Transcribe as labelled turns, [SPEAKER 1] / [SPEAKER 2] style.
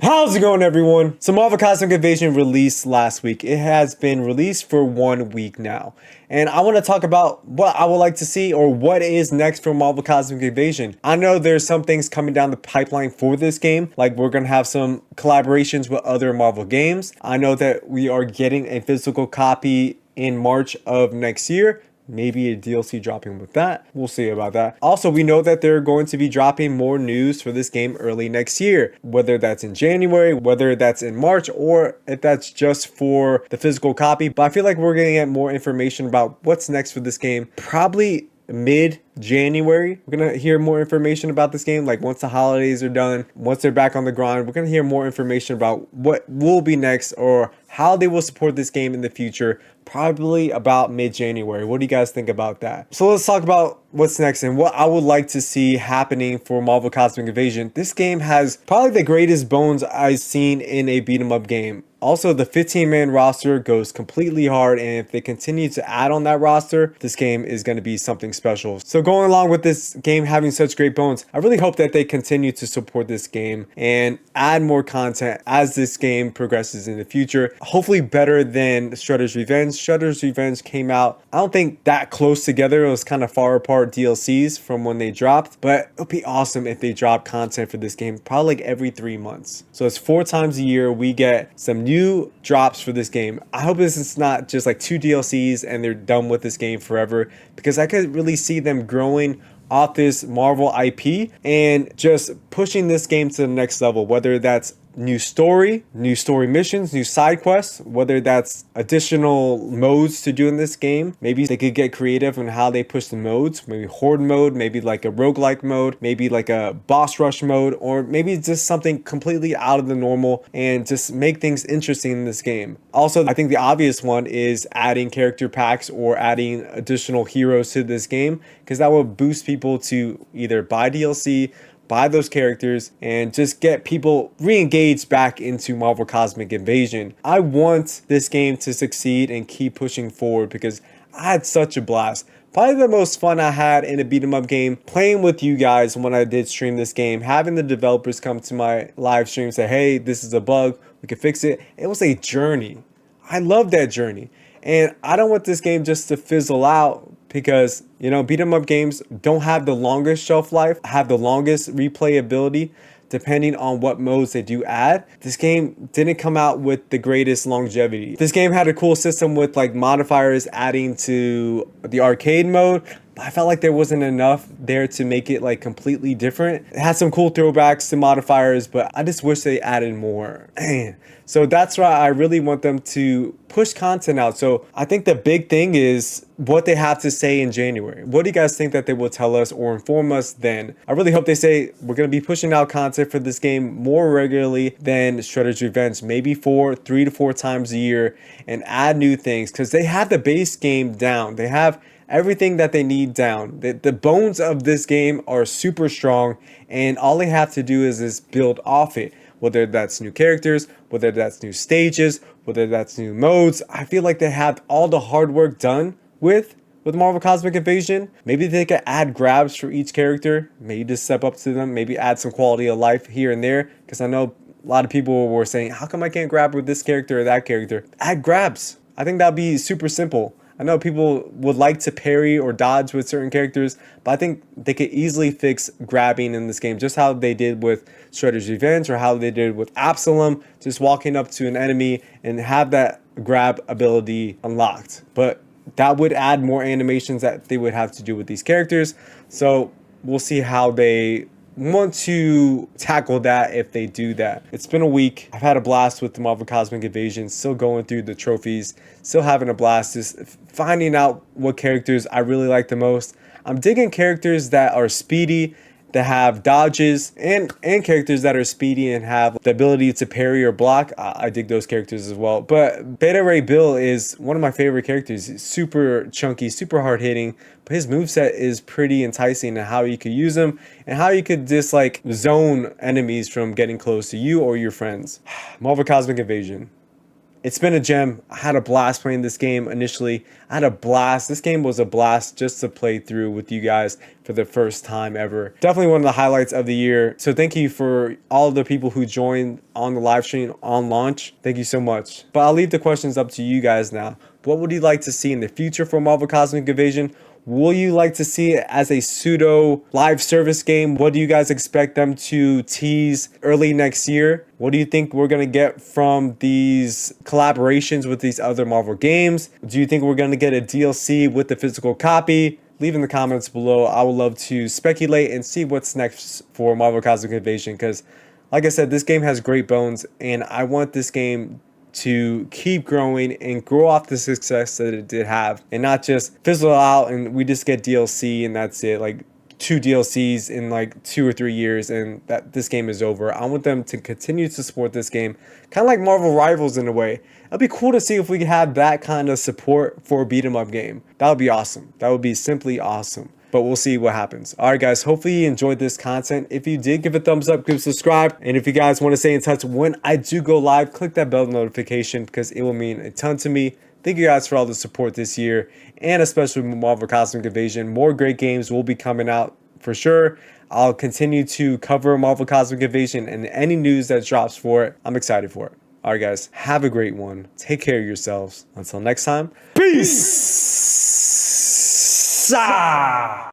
[SPEAKER 1] How's it going, everyone? So Marvel Cosmic Evasion released last week. It has been released for 1 week now. And I want to talk about what I would like to see or what is next for Marvel Cosmic Evasion. I know there's some things coming down the pipeline for this game, like we're going to have some collaborations with other Marvel games. I know that we are getting a physical copy in March of next year. Maybe a DLC dropping with that. We'll see about that. Also, we know that they're going to be dropping more news for this game early next year, whether that's in January, whether that's in March, or if that's just for the physical copy. But I feel like we're going to get more information about what's next for this game probably mid-January. We're going to hear more information about this game, like once the holidays are done, once they're back on the grind, we're going to hear more information about what will be next or how they will support this game in the future, probably about mid-January. What do you guys think about that? So let's talk about what's next and what I would like to see happening for Marvel Cosmic Evasion. This game has probably the greatest bones I've seen in a beat 'em up game. Also, the 15-man roster goes completely hard, and if they continue to add on that roster, this game is going to be something special. So going along with this game having such great bones, I really hope that they continue to support this game and add more content as this game progresses in the future. Hopefully better than Shredder's Revenge. Shredder's Revenge came out, I don't think that close together. It was kind of far apart DLCs from when they dropped, but it would be awesome if they drop content for this game probably like every 3 months. So it's 4 times a year we get some new drops for this game. I hope this is not just like 2 DLCs and they're done with this game forever, because I could really see them growing off this Marvel IP and just pushing this game to the next level, whether that's new story missions, new side quests, whether that's additional modes to do in this game. Maybe they could get creative on how they push the modes, maybe horde mode, maybe like a roguelike mode, maybe like a boss rush mode, or maybe just something completely out of the normal and just make things interesting in this game. Also, I think the obvious one is adding character packs or adding additional heroes to this game, because that will boost people to either buy DLC, buy those characters, and just get people re-engaged back into Marvel Cosmic Invasion. I want this game to succeed and keep pushing forward because I had such a blast. Probably the most fun I had in a beat 'em up game, playing with you guys when I did stream this game, having the developers come to my live stream, say, hey, this is a bug, we can fix it. It was a journey. I love that journey. And I don't want this game just to fizzle out, because, you know, beat 'em up games don't have the longest shelf life, have the longest replayability, depending on what modes they do add. This game didn't come out with the greatest longevity. This game had a cool system with like modifiers adding to the arcade mode, but I felt like there wasn't enough there to make it like completely different. It had some cool throwbacks to modifiers, but I just wish they added more. Man. So that's why I really want them to push content out. So I think the big thing is what they have to say in January. What do you guys think that they will tell us or inform us then? I really hope they say we're going to be pushing out content for this game more regularly than Shredder's Revenge, maybe 3 to 4 times a year, and add new things, because they have the base game down. They have everything that they need down. The bones of this game are super strong, and all they have to do is build off it. Whether that's new characters, whether that's new stages, whether that's new modes. I feel like they have all the hard work done with Marvel Cosmic Invasion. Maybe they could add grabs for each character, maybe just step up to them, maybe add some quality of life here and there, because I know a lot of people were saying, how come I can't grab with this character or that character? Add grabs. I think that'd be super simple. I know people would like to parry or dodge with certain characters, but I think they could easily fix grabbing in this game, just how they did with Shredder's Revenge or how they did with Absalom, just walking up to an enemy and have that grab ability unlocked. But that would add more animations that they would have to do with these characters. So we'll see how they want to tackle that if they do that. It's been a week. I've had a blast with the Marvel Cosmic Invasion, still going through the trophies, still having a blast, just finding out what characters I really like the most. I'm digging characters that are speedy, that have dodges, and characters that are speedy and have the ability to parry or block. I dig those characters as well. But Beta Ray Bill is one of my favorite characters. He's super chunky, super hard hitting, but his moveset is pretty enticing and how you could use him and how you could just like zone enemies from getting close to you or your friends. Marvel Cosmic Invasion. It's been a gem. I had a blast playing this game initially. I had a blast. This game was a blast just to play through with you guys for the first time ever. Definitely one of the highlights of the year. So thank you for all of the people who joined on the live stream on launch. Thank you so much. But I'll leave the questions up to you guys now. What would you like to see in the future for Marvel Cosmic Invasion? Will you like to see it as a pseudo live service game? What do you guys expect them to tease early next year? What do you think we're going to get from these collaborations with these other Marvel games? Do you think we're going to get a DLC with the physical copy? Leave in the comments below. I would love to speculate and see what's next for Marvel Cosmic Invasion, because like I said, this game has great bones and I want this game to keep growing and grow off the success that it did have, and not just fizzle out and we just get DLC and that's it, like 2 DLCs in like 2 or 3 years and that this game is over. I want them to continue to support this game, kind of like Marvel Rivals in a way. It'd be cool to see if we could have that kind of support for a beat 'em up game. That would be awesome. That would be simply awesome. But we'll see what happens. All right, guys, hopefully you enjoyed this content. If you did, give a thumbs up, give a subscribe. And if you guys want to stay in touch when I do go live, click that bell notification because it will mean a ton to me. Thank you guys for all the support this year, and especially Marvel Cosmic Invasion. More great games will be coming out for sure. I'll continue to cover Marvel Cosmic Invasion and any news that drops for it. I'm excited for it. All right, guys, have a great one. Take care of yourselves. Until next time, peace.